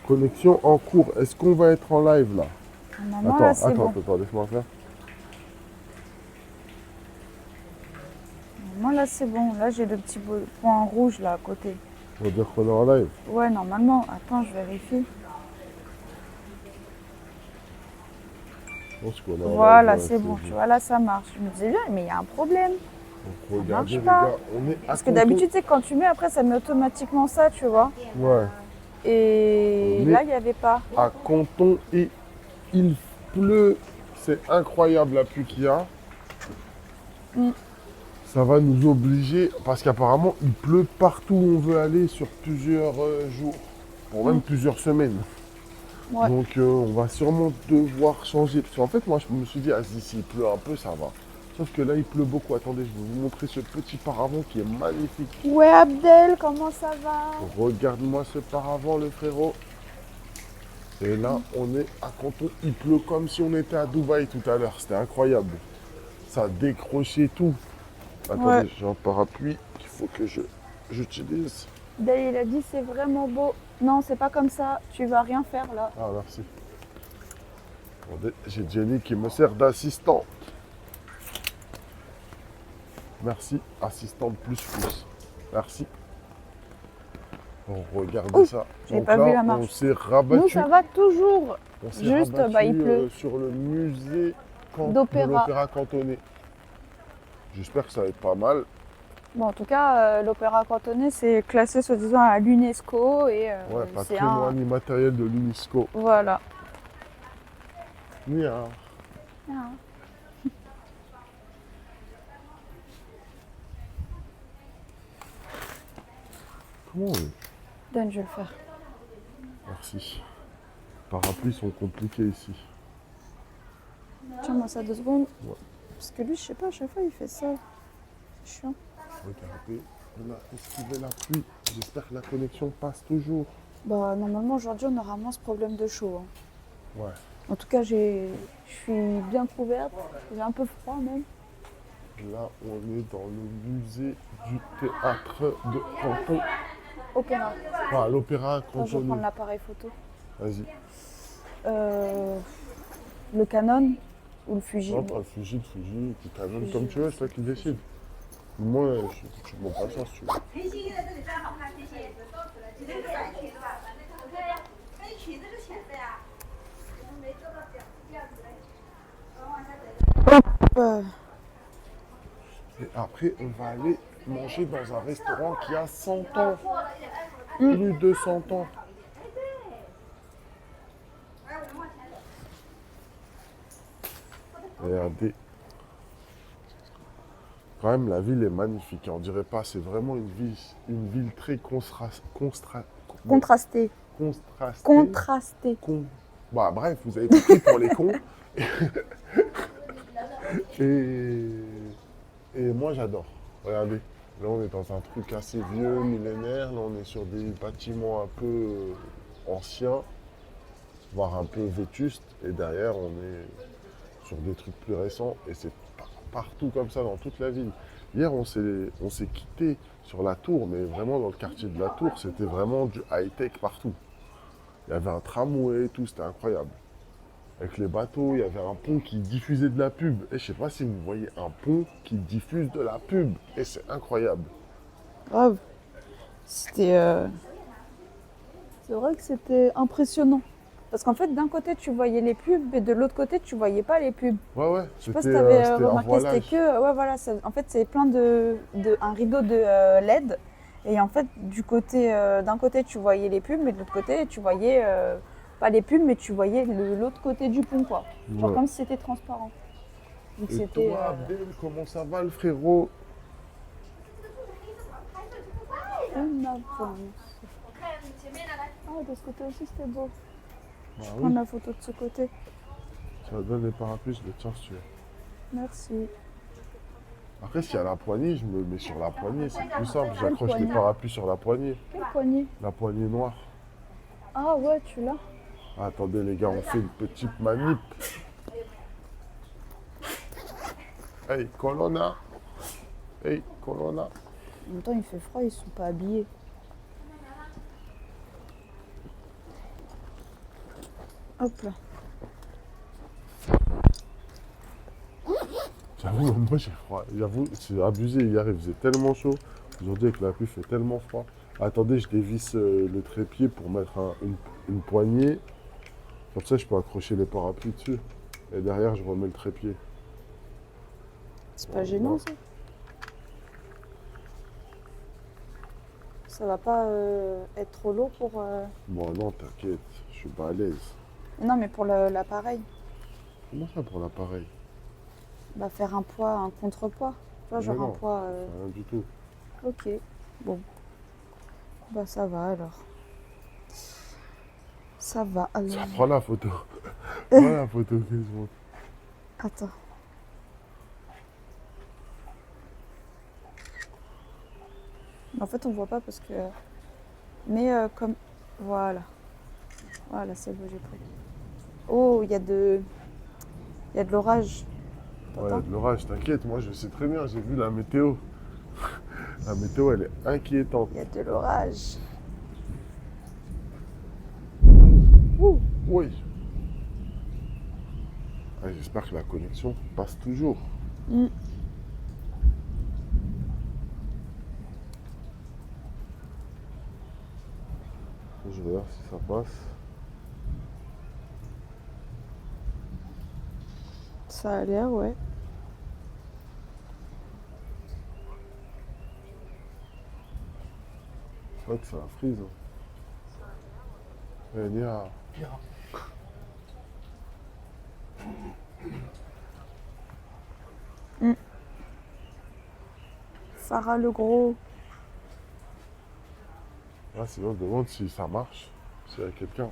Connexion en cours. Est-ce qu'on va être en live là? Normalement, là, c'est bon. Attends, laisse-moi faire. Normalement, là, c'est bon. Là, j'ai le petit point rouge, là, à côté. On va dire qu'on est en live. Ouais, normalement. Attends, je vérifie. Je pense qu'on est en Voilà, live. Ouais, c'est bon. Tu vois, là, ça marche. Je me disais bien, mais il y a un problème. Donc regardez marche les pas. gars, on est à Parce que Canton. d'habitude, c'est quand tu mets, après, ça met automatiquement ça, tu vois. Ouais. Et On là, est il n'y avait pas. à Canton et il pleut. C'est incroyable la pluie qu'il y a. Mm. Ça va nous obliger, parce qu'apparemment il pleut partout où on veut aller sur plusieurs jours, pour même plusieurs semaines. Ouais. Donc on va sûrement devoir changer. Parce qu'en fait moi je me suis dit, ah si, s'il pleut un peu ça va. Sauf que là il pleut beaucoup. Attendez, je vais vous montrer ce petit paravent qui est magnifique. Ouais, Abdel, comment ça va? Regarde-moi ce paravent le frérot. Et là on est à Canton. Il pleut comme si on était à Dubaï tout à l'heure. C'était incroyable. Ça a décroché tout. Attendez, Ouais. j'ai un parapluie qu'il faut que j'utilise. Abdel, il a dit, c'est vraiment beau. Non, c'est pas comme ça. Tu vas rien faire, là. Ah, merci. Attendez, j'ai Jenny qui me sert d'assistante. Merci, assistante plus plus. Merci. Regardez Ouh, ça. j'avais Donc pas là, vu la marche. on s'est rabattu. Nous, ça va toujours. On s'est Juste, rabattu, bah, il pleut. sur le musée de D'opéra. l'Opéra cantonais. J'espère que ça va être pas mal. Bon, en tout cas, l'opéra cantonais, c'est classé soi-disant à l'UNESCO et Ouais, c'est patrimoine immatériel de l'UNESCO. Voilà. Nia. Ah. Comment on est? Donne, je vais le faire. Merci. Les parapluies sont compliqués ici. Tiens-moi ça 2 secondes. Ouais. Parce que lui, je sais pas, à chaque fois, il fait ça. C'est chiant. Regardez, on a esquivé la pluie. J'espère que la connexion passe toujours. Bah, normalement, aujourd'hui, on aura moins ce problème de chaud. Hein. Ouais. En tout cas, je suis bien couverte. J'ai un peu froid, même. Là, on est dans le musée du théâtre de Canton. Opéra. Ah, l'opéra Attends, je vais prendre cantonais. l'appareil photo. Vas-y. Le Canon ou le Fuji. Non, pas le Fuji, tu t'amènes comme tu veux, c'est toi qui décides. Moi, tu me montres pas ça si tu veux. Et après, on va aller manger dans un restaurant qui a 100 ans. Plus de 100 ans. Regardez. Quand même, la ville est magnifique. On dirait pas, c'est vraiment une ville très Contrasté. contrastée. Contrasté. Bah, bref, vous avez compris pour les cons. Et moi, j'adore. Regardez. Là, on est dans un truc assez vieux, millénaire. Là, on est sur des bâtiments un peu anciens, voire un peu vétustes. Et derrière, on est sur des trucs plus récents. Et c'est partout comme ça, dans toute la ville. Hier, on s'est quitté sur la tour, mais vraiment dans le quartier de la tour, c'était vraiment du high-tech partout. Il y avait un tramway et tout, c'était incroyable. Avec les bateaux, il y avait un pont qui diffusait de la pub. Et je sais pas si vous voyez un pont qui diffuse de la pub. Et c'est incroyable. Grave. C'était. C'est vrai que c'était impressionnant. Parce qu'en fait, d'un côté, tu voyais les pubs et de l'autre côté, tu voyais pas les pubs. Ouais, ouais. Je sais pas si tu avais c'était un remarqué, c'était voilage. que. Ouais, voilà. En fait, c'est plein un rideau de LED. Et en fait, d'un côté, tu voyais les pubs, mais de l'autre côté, tu voyais pas les pubs, mais tu voyais l'autre côté du pont, quoi. Genre Ouais. comme si c'était transparent. Donc Et c'était. toi, Abdel, comment ça va le frérot? Une avance. Ah, de ce côté aussi, c'était beau. Bah Prends oui. la photo de ce côté. Tu me donnes les parapluies, je les tiens si tu veux. Merci. Après, s'il y a la poignée, je me mets sur la poignée, c'est plus simple. Quelle J'accroche les poignée? parapluies sur la poignée. Quelle poignée? La poignée noire. Ah ouais, tu l'as. Ah, attendez les gars, on fait une petite manip. Hey, Colonna. Hey, Colonna. En même temps, il fait froid, ils sont pas habillés. Hop là. J'avoue, moi j'ai froid. J'avoue, c'est abusé. Hier, il faisait tellement chaud. Aujourd'hui, avec la pluie, il fait tellement froid. Attendez, je dévisse le trépied pour mettre une poignée. Comme ça, je peux accrocher les parapluies dessus. Et derrière, je remets le trépied. C'est pas gênant ça? Ça va pas être trop lourd pour. Bon, non, t'inquiète, je suis pas à l'aise. Non, mais pour l'appareil. Comment ça pour l'appareil? Bah, faire un poids, un contrepoids. Tu vois, Mais genre un non, poids. rien du tout. Ok. Bon. Bah, ça va alors. Ça va alors. Ça prend la photo. Prends la photo que je montre. Attends. En fait, on voit pas parce que. Mais comme. Voilà. Voilà, c'est beau, j'ai pris. Oh, il y a de. Il y a de l'orage. Ouais, il y a de l'orage, t'inquiète, moi je sais très bien, j'ai vu la météo. La météo, elle est inquiétante. Il y a de l'orage. Ouh, oui. Ah, j'espère que la connexion passe toujours. Mm. Je regarde si ça passe. Ça a l'air, ouais. C'est vrai que ça frise. Eh, Nia. Farah le gros. Là, sinon, on demande si ça marche. S'il y a quelqu'un.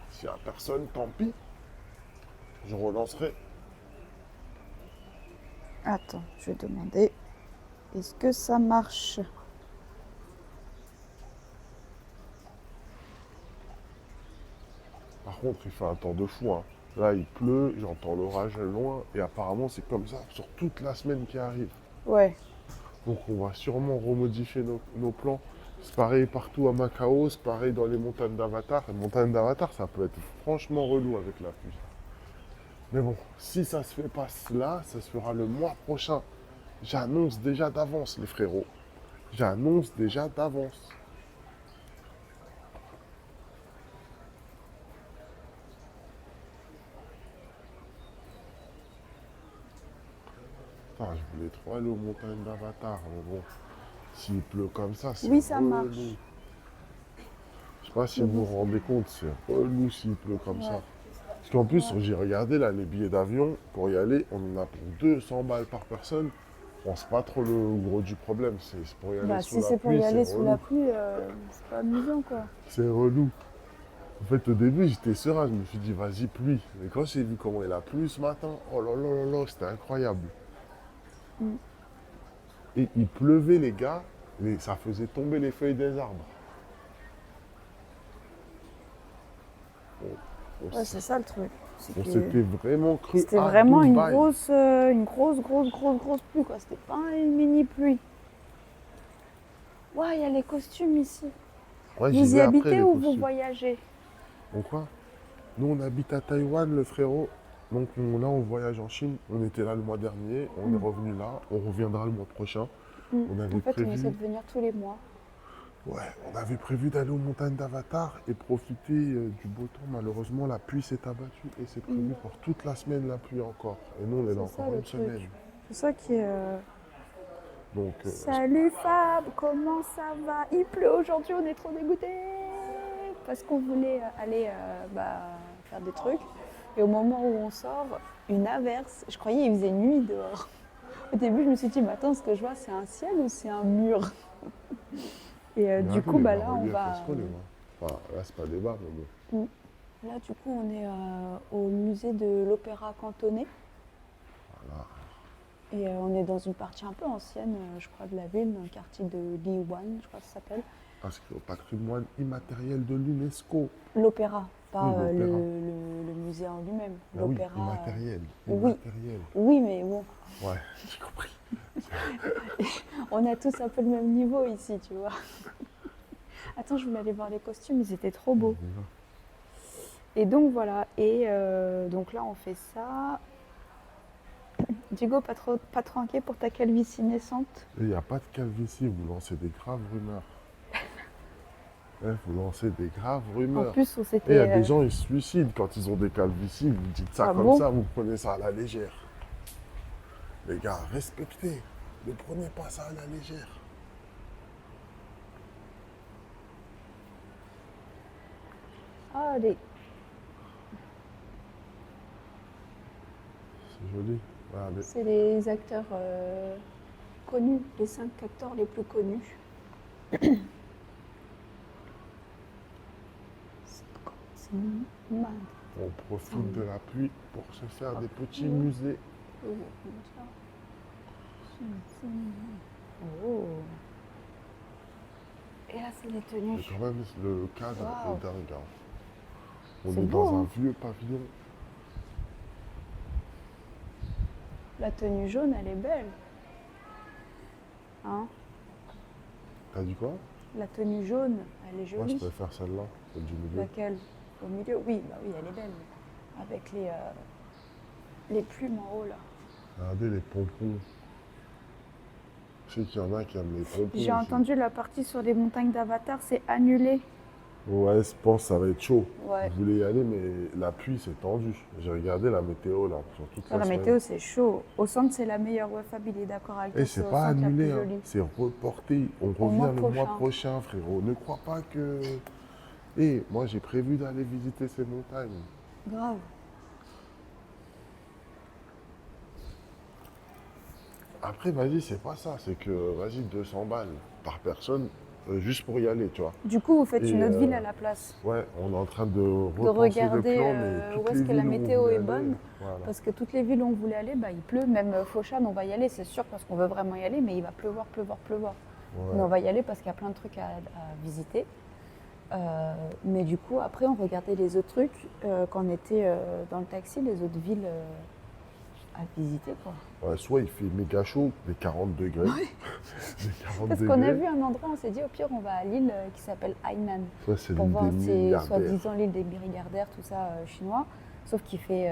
S'il n'y a personne, tant pis. Je relancerai. Attends, je vais demander. Est-ce que ça marche? Par contre, il fait un temps de fou, hein. Là, il pleut, j'entends l'orage loin. Et apparemment, c'est comme ça sur toute la semaine qui arrive. Ouais. Donc, on va sûrement remodifier nos plans. C'est pareil partout à Macao, c'est pareil dans les montagnes d'Avatar. Les montagnes d'Avatar, ça peut être franchement relou avec la pluie. Mais bon, si ça se fait pas là, ça se fera le mois prochain. J'annonce déjà d'avance, les frérots. J'annonce déjà d'avance. Putain, je voulais trop aller aux montagnes d'Avatar, mais bon, s'il pleut comme ça, c'est Oui, ça relou. marche. Je sais pas si vous vous rendez compte, c'est relou s'il pleut comme ça. Ouais. Parce qu'en plus, j'ai regardé là les billets d'avion pour y aller, on en a pour 200 balles par personne. Bon, c'est pas trop le gros du problème, c'est pour y aller Bah, sous si la c'est pour pluie, y aller c'est sous la relou. pluie, c'est pas amusant quoi. C'est relou. En fait, au début, j'étais serein, je me suis dit, vas-y, pluie. Mais quand j'ai vu comment il a plu ce matin, oh là là là là, c'était incroyable. Mm. Et il pleuvait, les gars, mais ça faisait tomber les feuilles des arbres. On Ouais, c'est ça le truc. C'est on que s'était vraiment cru c'était à vraiment Dubaï. une grosse pluie quoi. C'était pas une mini pluie. Ouais, il y a les costumes ici. Ouais, j'y Vous y vais après, habitez les ou vous costumes. voyagez? Donc quoi? Nous, on habite à Taïwan, le frérot. Donc là, on voyage en Chine. On était là le mois dernier, on est revenu là. On reviendra le mois prochain. On avait En fait, on prévu... essaie de venir tous les mois. Ouais, on avait prévu d'aller aux montagnes d'Avatar et profiter du beau temps. Malheureusement, la pluie s'est abattue et c'est prévu pour toute la semaine la pluie encore. Et nous, on est là C'est ça, encore le une truc. semaine. C'est ça qui est. Donc, Salut Fab, comment ça va? Il pleut aujourd'hui, on est trop dégoûtés parce qu'on voulait aller faire des trucs. Et au moment où on sort, une averse. Je croyais qu'il faisait nuit dehors. Au début, je me suis dit, mais attends, ce que je vois, c'est un ciel ou c'est un mur? Et mais du attends, coup, les bah là, on bas-reliefs, va. est-ce qu'on les voit? Enfin, là, c'est pas des bas, mais bon. Là, du coup, on est au musée de l'Opéra cantonais. Voilà. Et on est dans une partie un peu ancienne, je crois, de la ville, dans le quartier de Liwan, je crois que ça s'appelle. Inscrit au patrimoine immatériel de l'UNESCO. L'opéra, pas Oui, l'opéra. le musée en lui-même. Ah oui, L'opéra. immatériel. oui. Immatériel. Oui, mais bon, Ouais, j'ai compris. on a tous un peu le même niveau ici, tu vois. Attends, je voulais aller voir les costumes, ils étaient trop beaux. Et donc voilà, et donc là on fait ça. Diego, pas trop inquiet pour ta calvitie naissante? Et il n'y a pas de calvitie, vous lancez des graves rumeurs. Vous lancez des graves En rumeurs. plus, on Et il y a s'était. des gens, ils se suicident quand ils ont des calvities. Vous dites ça Ah comme bon? ça, vous prenez ça à la légère. Les gars, respectez. Ne prenez pas ça à la légère. Allez, C'est joli. Regardez. c'est les acteurs connus, les 5 acteurs les plus connus. C'est mal. On profite de la pluie pour se faire des petits musées. Oh. Et là, c'est les Mais tenues. quand même, le cadre Waouh. est dingue. Hein. On C'est est beau, dans un hein. vieux pavillon. La tenue jaune, elle est belle. Hein? T'as dit quoi? La tenue jaune, elle est Moi, je jolie. préfère celle-là, celle du milieu. Laquelle? Au milieu? Oui, bah oui, elle est belle. Avec les plumes en haut, là. Regardez les pompons. Je sais qu'il y en a qui aiment les pompons. J'ai entendu la partie sur les montagnes d'Avatar, c'est annulé. Ouais, je pense que ça va être chaud. Ouais. Je voulais y aller, mais la pluie, c'est tendu. J'ai regardé la météo, là, sur toute Sur la semaine. météo, c'est chaud. Au centre, c'est la meilleure. Ouais, Fab, il est d'accord avec toi. Et c'est au pas centre la annulé, plus hein. jolie. C'est reporté. On mois revient le mois prochain. prochain, frérot. Ne crois pas que... Et moi, j'ai prévu d'aller visiter ces montagnes. Grave. Après, vas-y, c'est pas ça. C'est que, vas-y, 200 balles par personne, juste pour y aller, tu vois. Du coup, vous faites Et, une autre ville à la place. Ouais, on est en train de repenser regarder, le plan, mais toutes où est-ce les que la villes où on météo voulait est aller, bonne. voilà. Parce que toutes les villes où on voulait aller, bah, il pleut. Même Foshan, on va y aller, c'est sûr, parce qu'on veut vraiment y aller, mais il va pleuvoir, pleuvoir, pleuvoir. Ouais. Mais on va y aller parce qu'il y a plein de trucs à visiter. Mais du coup, après, on regardait les autres trucs quand on était dans le taxi, les autres villes à visiter, quoi. Ouais, soit il fait méga chaud, des 40 degrés. Des 40 Parce qu'on a degrés. vu un endroit, on s'est dit, au pire, on va à l'île qui s'appelle Hainan. Soit c'est Pour l'île voir, des c'est milliardaires. soi-disant l'île des milliardaires, tout ça, chinois. Sauf qu'il fait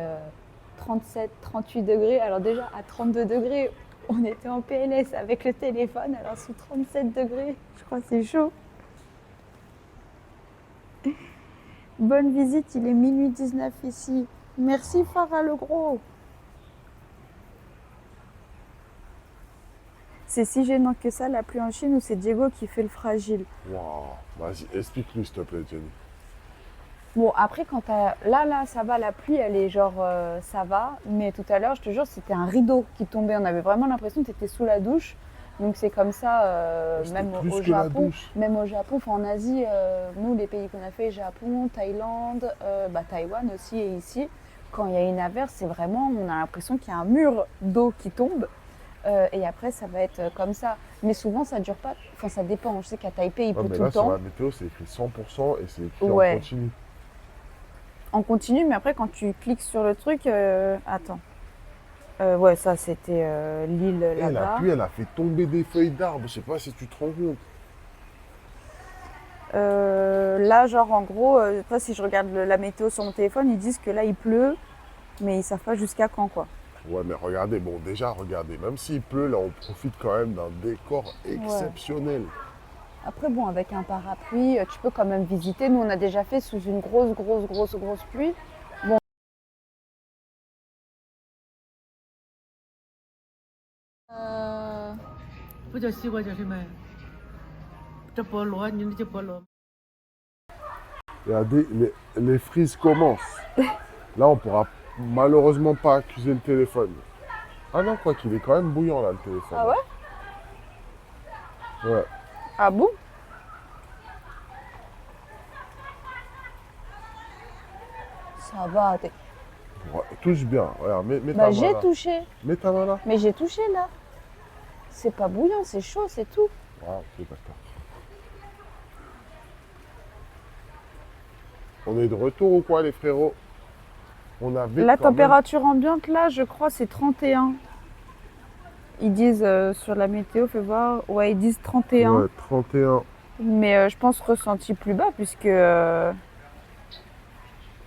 37, 38 degrés. Alors déjà, à 32 degrés, on était en PLS avec le téléphone. Alors sous 37 degrés, je crois que c'est chaud. Bonne visite, il est minuit 19 ici. Merci Farah le gros. C'est si gênant que ça, la pluie en Chine, ou c'est Diego qui fait le fragile? Waouh, vas-y, explique-lui s'il te plaît, Jenny. Bon, après, quand t'as... Là, ça va, la pluie, elle est genre, ça va. Mais tout à l'heure, je te jure, c'était un rideau qui tombait. On avait vraiment l'impression que t'étais sous la douche. Donc c'est comme ça, C'était même plus au que la Japon. douche. Même au Japon, enfin en Asie, nous, les pays qu'on a fait, Japon, Thaïlande, Taïwan aussi et ici, quand il y a une averse, c'est vraiment, on a l'impression qu'il y a un mur d'eau qui tombe. Et après, ça va être comme ça. Mais souvent, ça dure pas. Enfin, ça dépend. Je sais qu'à Taipei, il Ouais, pleut mais tout là, le sur temps. la météo, c'est écrit 100% et c'est écrit Ouais. en continu. En continu, mais après, quand tu cliques sur le truc, attends. Ouais, ça, c'était l'île Et la là-bas. pluie, elle a fait tomber des feuilles d'arbres. Je sais pas si tu te rends compte. Là, genre, en gros, après, si je regarde la météo sur mon téléphone, ils disent que là, il pleut, mais ils savent pas jusqu'à quand, quoi. Ouais, mais regardez, bon, déjà, regardez. Même s'il pleut, là, on profite quand même d'un décor exceptionnel. Après, bon, avec un parapluie, tu peux quand même visiter. Nous, on a déjà fait sous une grosse pluie. Bon. Euh, 不叫西瓜叫什么？这菠萝，你那叫菠萝。 Regardez, les frises commencent. Là, on pourra malheureusement pas accuser le téléphone. Ah non, quoi qu'il est quand même bouillant, là, le téléphone. Ah ouais? Ouais. Ah bon? Ça va. Ouais, touche bien. Regarde, mets ta Bah, main j'ai là. touché. Mets ta main là. Mais j'ai touché, là. C'est pas bouillant, c'est chaud, c'est tout. Ah, ok, d'accord. On est de retour ou quoi, les frérots? On avait La quand même- température ambiante, là, je crois, c'est 31. Ils disent sur la météo, fais voir. Ouais, ils disent 31. Ouais, 31. Mais je pense ressenti plus bas, puisque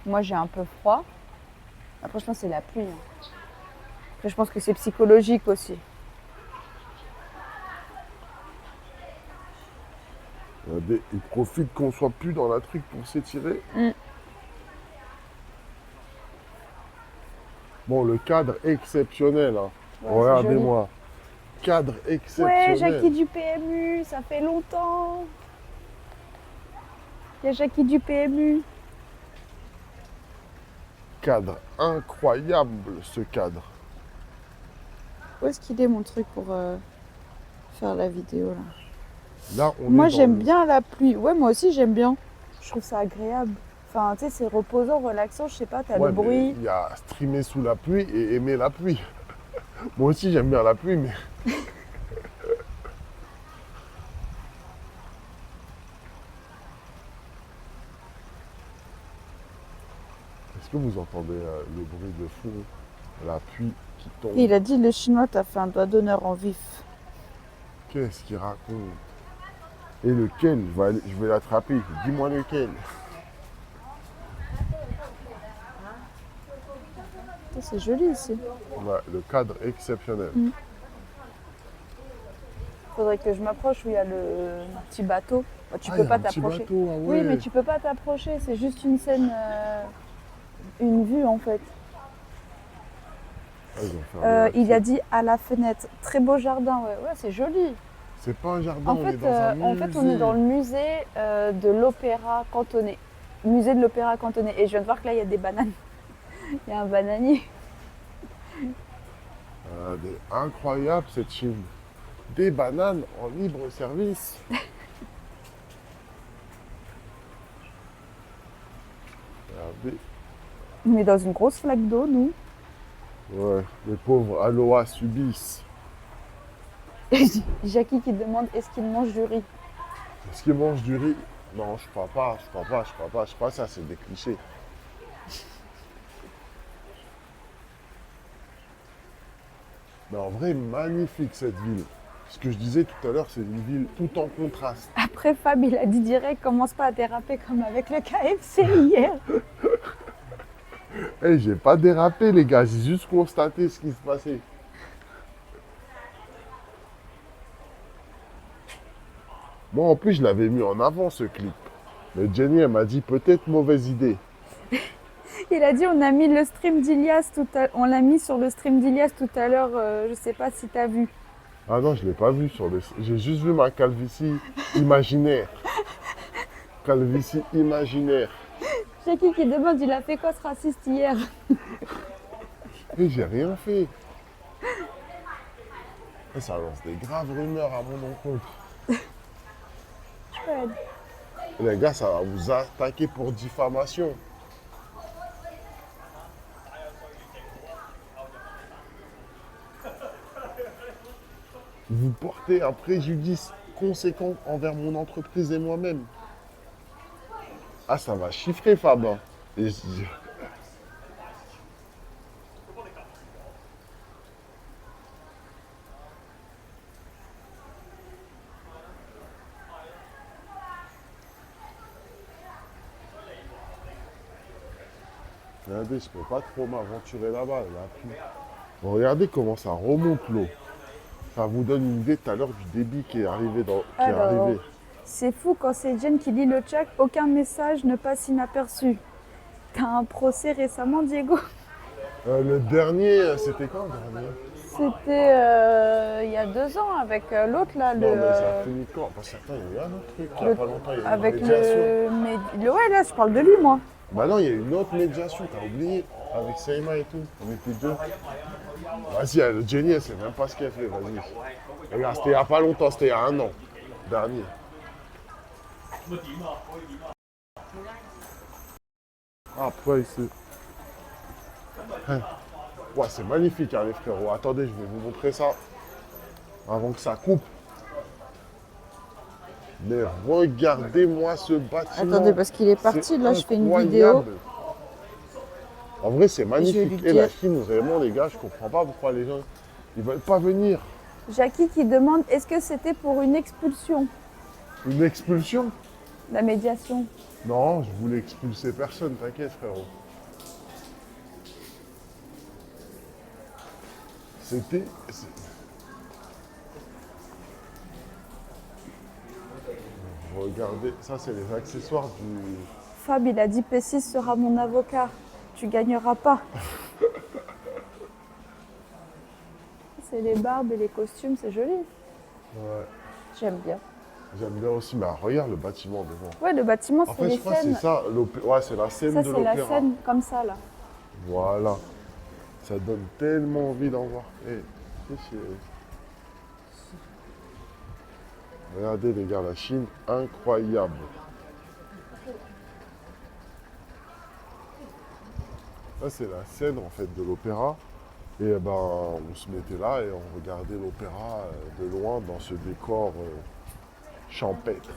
Moi, j'ai un peu froid. Après, je pense que c'est la pluie. Hein. Après, je pense que c'est psychologique aussi. Ils profitent qu'on soit plus dans la truc pour s'étirer. Mm. Bon, le cadre exceptionnel. Hein. Ouais, c'est Regardez-moi. Cadre Ouais, exceptionnel. Jackie du PMU, ça fait longtemps. Il y a Jackie du PMU. Cadre incroyable, ce cadre. Où est-ce qu'il est mon truc pour faire la vidéo là? Là, on Moi est dans j'aime le- bien la pluie. Ouais, moi aussi j'aime bien. Je trouve ça agréable. Enfin, tu sais, c'est reposant, relaxant, je sais pas, t'as Ouais, le mais bruit. il y a streamer sous la pluie et aimer la pluie. Moi aussi, j'aime bien la pluie, mais... Est-ce que vous entendez le bruit de fou? La pluie qui tombe. Et il a dit le chinois t'a fait un doigt d'honneur en vif. Qu'est-ce qu'il raconte? Et lequel? Je vais l'attraper. Dis-moi lequel. Ça, c'est joli ici. Ouais, le cadre exceptionnel. Faudrait que je m'approche où il y a le petit bateau. Bah, tu Ah, peux il y a pas un petit t'approcher. bateau, ah Oui, ouais. mais tu peux pas t'approcher, c'est juste une scène, une vue en fait. Ah, ils ont fermé Il la- a dit à la fenêtre, très beau jardin, ouais, c'est joli. C'est pas un jardin, En on est fait, dans un on est musée. dans le musée de l'Opéra cantonais. Musée de l'Opéra cantonais. Et je viens de voir que là, il y a des bananes. Il y a un bananier. Incroyable cette Chine. Des bananes en libre service. Regardez. On est dans une grosse flaque d'eau, nous. Ouais, les pauvres Aloha subissent. Jackie qui demande est-ce qu'il mange du riz. Est-ce qu'ils mangent du riz? Non, je crois pas, je crois pas, je crois pas. Je crois que ça, c'est des clichés. Mais en vrai, magnifique cette ville. Ce que je disais tout à l'heure, c'est une ville tout en contraste. Après, Fab, il a dit direct commence pas à déraper comme avec le KFC hier. Hey, j'ai pas dérapé, les gars, j'ai juste constaté ce qui se passait. Moi, en plus, je l'avais mis en avant, ce clip. Mais Jenny, elle m'a dit peut-être mauvaise idée. Il a dit on a mis le stream d'Ilias on l'a mis sur le stream d'Ilias tout à l'heure, je sais pas si t'as vu. Ah non, je l'ai pas vu sur le... J'ai juste vu ma calvitie imaginaire. Calvitie imaginaire. Jackie qui demande il a fait quoi ce raciste hier. Et j'ai rien fait. Et ça lance des graves rumeurs à mon encontre. Ouais. Les gars, ça va vous attaquer pour diffamation. Vous portez un préjudice conséquent envers mon entreprise et moi-même. Ah, ça va chiffrer, Fab. Hein. Regardez, je peux pas trop m'aventurer là-bas. Regardez comment ça remonte l'eau. Ça vous donne une idée tout à l'heure du débit qui est arrivé. Alors, c'est fou quand c'est Jen qui lit le chat, aucun message ne passe inaperçu. T'as un procès récemment, Diego? Le dernier, c'était quand le dernier? C'était il y a 2 ans avec l'autre là, Non, mais ça a fini quand? Parce que attends, il y a eu un autre truc, il y a pas longtemps, il y a eu avec une médiation. Ouais, là, je parle de lui, moi. Bah non, il y a eu une autre médiation, t'as oublié, avec Seima et tout. On était deux. Vas-y, Jenny, elle sait même pas ce qu'elle fait, vas-y. Regarde, c'était il y a pas longtemps, c'était il y a 1 an. Dernier. Après, c'est... Hein. Ouais, c'est magnifique, hein, les frérots. Attendez, je vais vous montrer ça. Avant que ça coupe. Mais regardez-moi ce bâtiment. Attendez, parce qu'il est parti, C'est là, je fais une incroyable. vidéo. En vrai, c'est magnifique. lui Et la dire. Chine, vraiment, les gars, je comprends pas pourquoi les gens, ils veulent pas venir. Jackie qui demande est-ce que c'était pour une expulsion? Une expulsion? La médiation. Non, je voulais expulser personne, t'inquiète frérot. C'était... Regardez, ça c'est les accessoires du... Fab, il a dit P6 sera mon avocat. Tu gagneras pas. C'est les barbes et les costumes, c'est joli. Ouais, J'aime bien. j'aime bien aussi, mais regarde le bâtiment devant. Ouais, le bâtiment, En c'est fait, les je crois que c'est scènes. ça, ouais, c'est la scène Ça, de c'est la l'opéra. scène comme ça, là. Voilà. Ça donne tellement envie d'en voir. Regardez les gars, la Chine, incroyable. Ça c'est la scène en fait de l'opéra. Et ben on se mettait là et on regardait l'opéra de loin dans ce décor champêtre.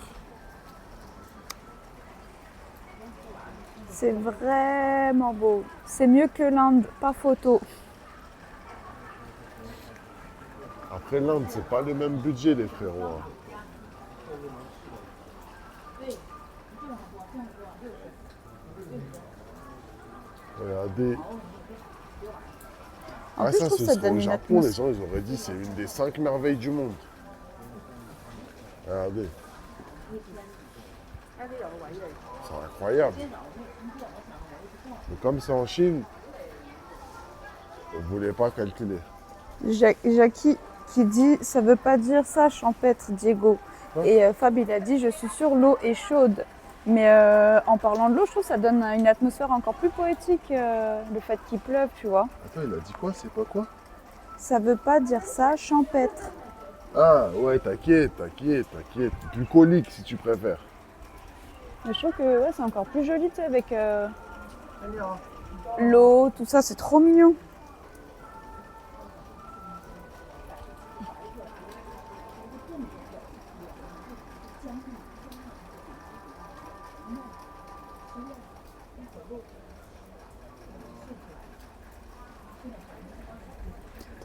C'est vraiment beau. C'est mieux que l'Inde, pas photo. Après l'Inde, c'est pas le même budget les frérots. Hein. Regardez. En plus, je trouve que c'est ça ce donne qu'au une Japon, les atmosphère. gens ils auraient dit c'est une des 5 merveilles du monde. Regardez. C'est incroyable. Mais comme c'est en Chine, vous ne voulez pas calculer. Jackie qui dit ça veut pas dire ça champêtre Diego. Ouais. Et Fab il a dit je suis sûre l'eau est chaude. Mais en parlant de l'eau, je trouve que ça donne une atmosphère encore plus poétique, le fait qu'il pleuve, tu vois. Attends, il a dit quoi? C'est pas quoi? Ça veut pas dire ça champêtre. Ah ouais, t'inquiète. Bucolique si tu préfères. Mais je trouve que ouais, c'est encore plus joli, tu sais, avec l'eau, tout ça, c'est trop mignon.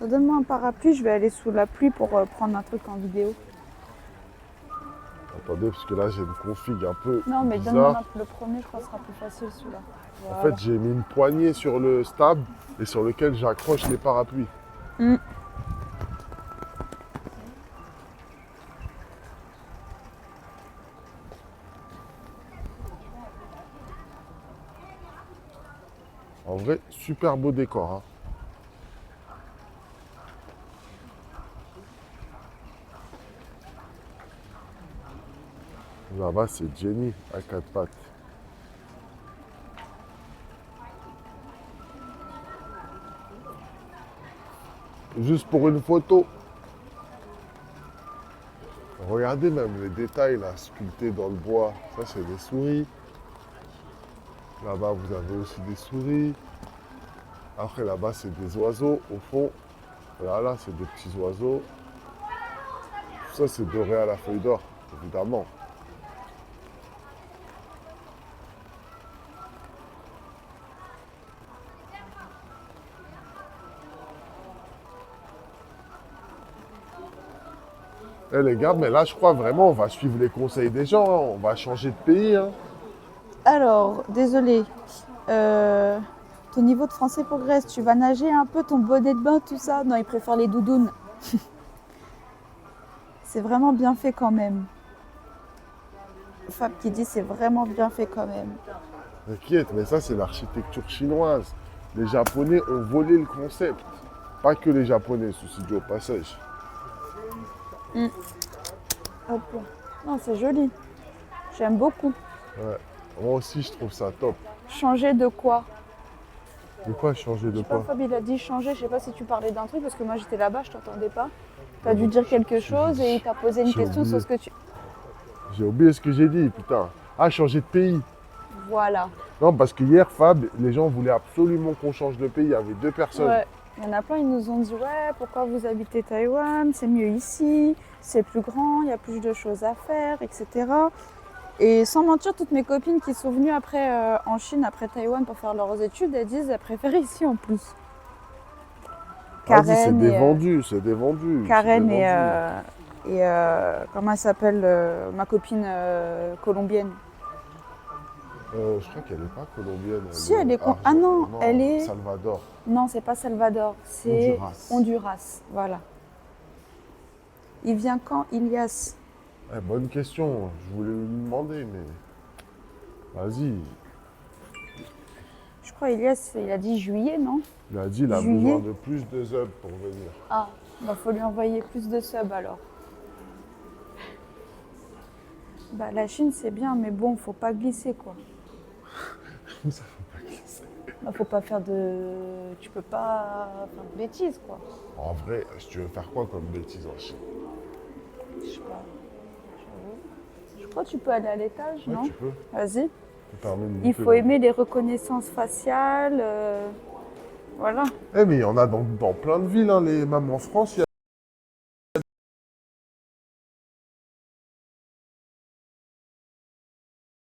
Donne-moi un parapluie, je vais aller sous la pluie pour prendre un truc en vidéo. Attendez, parce que là j'ai une config un peu Non, mais bizarre. donne-moi le premier, je crois que ce sera plus facile celui-là. En Voilà. fait, j'ai mis une poignée sur le stab et sur lequel j'accroche les parapluies. Mm. En vrai, super beau décor. Hein. Là-bas, c'est Jenny à quatre pattes. Juste pour une photo. Regardez même les détails là, sculptés dans le bois. Ça, c'est des souris. Là-bas, vous avez aussi des souris. Après, là-bas, c'est des oiseaux au fond. Là, c'est des petits oiseaux. Tout ça, c'est doré à la feuille d'or, évidemment. Eh les gars, mais là, je crois vraiment, on va suivre les conseils des gens. Hein. On va changer de pays. Hein. Alors, désolé, ton niveau de français progresse. Tu vas nager un peu, ton bonnet de bain, tout ça. Non, il préfère les doudounes. C'est vraiment bien fait quand même. Fab qui dit c'est vraiment bien fait quand même. T'inquiète, mais ça, c'est l'architecture chinoise. Les Japonais ont volé le concept. Pas que les Japonais, ceci dit au passage. Hop. Non, c'est joli. J'aime beaucoup. Ouais. Moi aussi, je trouve ça top. Changer de quoi? De quoi changer de Je sais pas, quoi? Fab il a dit changer. Je sais pas si tu parlais d'un truc parce que moi j'étais là-bas, je t'entendais pas. Tu as dû dire quelque chose et il t'a posé une J'ai question oublié. sur ce que tu. J'ai oublié ce que j'ai dit, putain. Ah, changer de pays. Voilà. Non, parce que hier, Fab, les gens voulaient absolument qu'on change de pays. Il y avait deux personnes. Ouais. Il y en a plein, ils nous ont dit ouais, pourquoi vous habitez Taïwan? C'est mieux ici, c'est plus grand, il y a plus de choses à faire, etc. Et sans mentir, toutes mes copines qui sont venues après en Chine, après Taïwan pour faire leurs études, elles disent qu'elles préfèrent ici en plus. Vas-y, c'est Karen des et, vendus, c'est des vendus. Karen c'est des et, vendus. Et comment elle s'appelle, ma copine colombienne? Je crois qu'elle n'est pas colombienne. Si, elle est ah non, elle est... Salvador. Non, c'est pas Salvador, c'est Honduras. Honduras. Voilà. Il vient quand, Ilias? Bonne question. Je voulais lui demander, mais vas-y. Je crois Ilias, il a dit juillet, non? Il a dit qu'il a Juillet. besoin de plus de subs pour venir. Ah, bah faut lui envoyer plus de subs alors. Bah la Chine c'est bien, mais bon, faut pas glisser quoi. Ça faut pas glisser. Bah faut pas faire de... Tu peux pas faire de bêtises quoi. En vrai, si tu veux faire quoi comme bêtise en Chine? Je sais pas. Je crois que tu peux aller à l'étage, Ouais, non? tu peux. Vas-y. Ça permet de Il monter faut là. aimer les reconnaissances faciales. Voilà. Mais il y en a dans plein de villes, hein, même en France, il y a...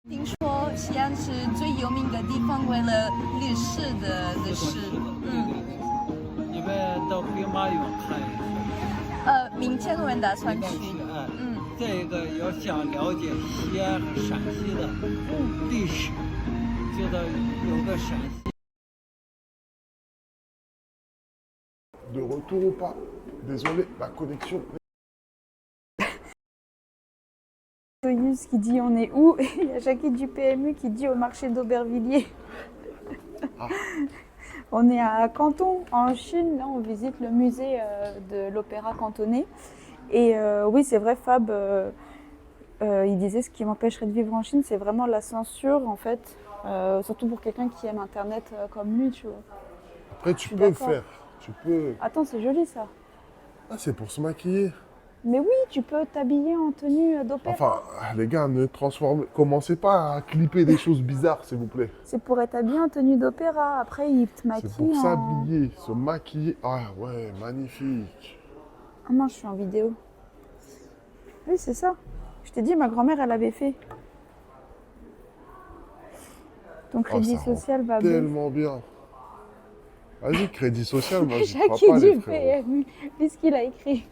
听说西安是最有名的地方，为了历史的事。你们到兵马俑看一下。明天我们打算去。再一个要想了解西安和陕西的历史，就得有个陕西。 De retour ou pas? Désolé, la connexion. Soyuz qui dit on est où? Et il y a Jackie du PMU qui dit au marché d'Aubervilliers. Ah. On est à Canton, en Chine. Là, on visite le musée de l'opéra cantonais. Et oui, c'est vrai, Fab, il disait ce qui m'empêcherait de vivre en Chine, c'est vraiment la censure, en fait. Surtout pour quelqu'un qui aime Internet comme lui, tu vois. Après, tu suis peux le d'accord. faire. Tu peux... Attends, c'est joli ça. Ah, c'est pour se maquiller. Mais oui, tu peux t'habiller en tenue d'opéra. Enfin, les gars, ne transformez... Commencez pas à clipper des choses bizarres, s'il vous plaît. C'est pour être habillé en tenue d'opéra. Après, il te maquille C'est pour en... s'habiller, se maquiller. Ah ouais, magnifique. Ah non, je suis en vidéo. Oui, c'est ça. Je t'ai dit, ma grand-mère, elle avait fait. Ton crédit ça rend social va bien. Tellement bien. Vas-y, crédit social, moi, je crois Jackie pas, les du frérots. PMU. Lis ce qu'il a écrit.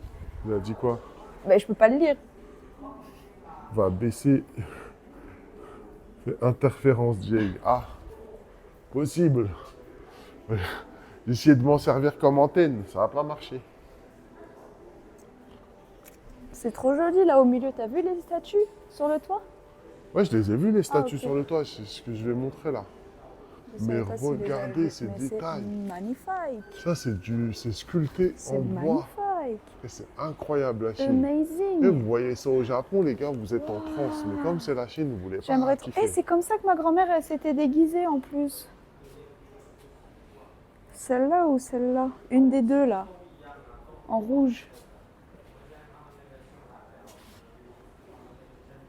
Il a dit quoi? Ben, je peux pas le lire. Va baisser... Interférence, Jay. Ah, possible. J'ai essayé de m'en servir comme antenne, ça va pas marcher. C'est trop joli, là, au milieu. T'as vu les statues sur le toit? Ouais, je les ai vus, les statues ok. sur le toit, c'est ce que je vais montrer là. Je Mais savais pas s'il les avait regardez vus, ces mais c'est détails. magnifique. Ça, c'est sculpté C'est en bois. magnifique. Et c'est incroyable, la Chine. Et Amazing. vous voyez ça au Japon, les gars, vous êtes en transe. Mais comme c'est la Chine, vous voulez pas J'aimerais trop. kiffer. Eh, c'est comme ça que ma grand-mère, elle s'était déguisée en plus. Celle-là ou celle-là? Une des deux, là. En rouge.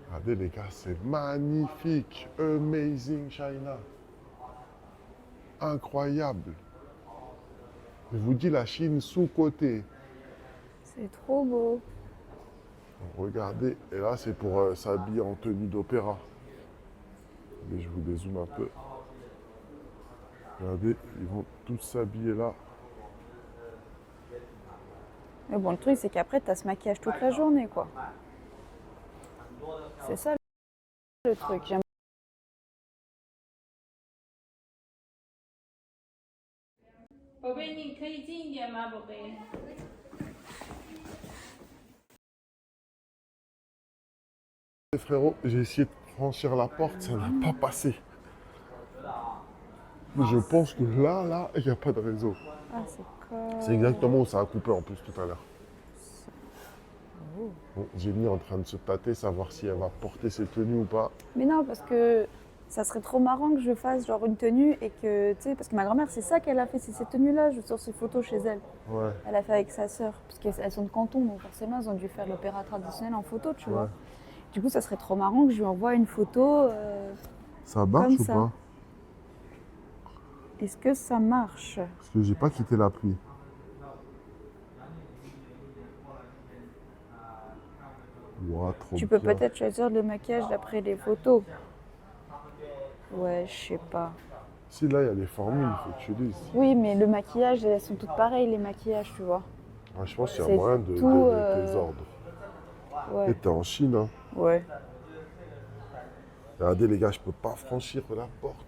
Regardez, les gars, c'est magnifique. Amazing China. Incroyable. Je vous dis, la Chine sous-côté. C'est trop beau. Regardez, et là, c'est pour s'habiller en tenue d'opéra. Mais je vous dézoome un peu. Regardez, ils vont tous s'habiller là. Mais bon, le truc, c'est qu'après, t'as ce maquillage toute la journée, quoi. C'est ça le truc. J'aime. Les frérots, j'ai essayé de franchir la porte, ça n'a pas passé. Mais je pense que là, il n'y a pas de réseau. Ah, c'est cool. C'est exactement où ça a coupé en plus tout à l'heure. Bon, Jenny est en train de se tâter, savoir si elle va porter ses tenues ou pas. Mais non, parce que ça serait trop marrant que je fasse genre une tenue et que, tu sais, parce que ma grand-mère, c'est ça qu'elle a fait, c'est ces tenues-là, je sors ses photos chez elle. Ouais, Elle a fait avec sa sœur, parce qu'elles sont de Canton, donc forcément, ils ont dû faire l'opéra traditionnel en photo, tu vois. ouais. Du coup, ça serait trop marrant que je lui envoie une photo. Ça marche Comme ou ça. pas? Est-ce que ça marche? Parce que j'ai pas quitté la pluie. Ouah, trop Tu peux bien. peut-être choisir le maquillage d'après les photos. Ouais, je sais pas. Si là, il y a les formules, il faut que tu lises. Oui, mais le maquillage, elles sont toutes pareilles, les maquillages, tu vois. Ouais, je pense qu'il y a C'est moyen de tout, des ordres. Ouais. Et t'es en Chine, hein. Ouais. Regardez les gars, je peux pas franchir la porte.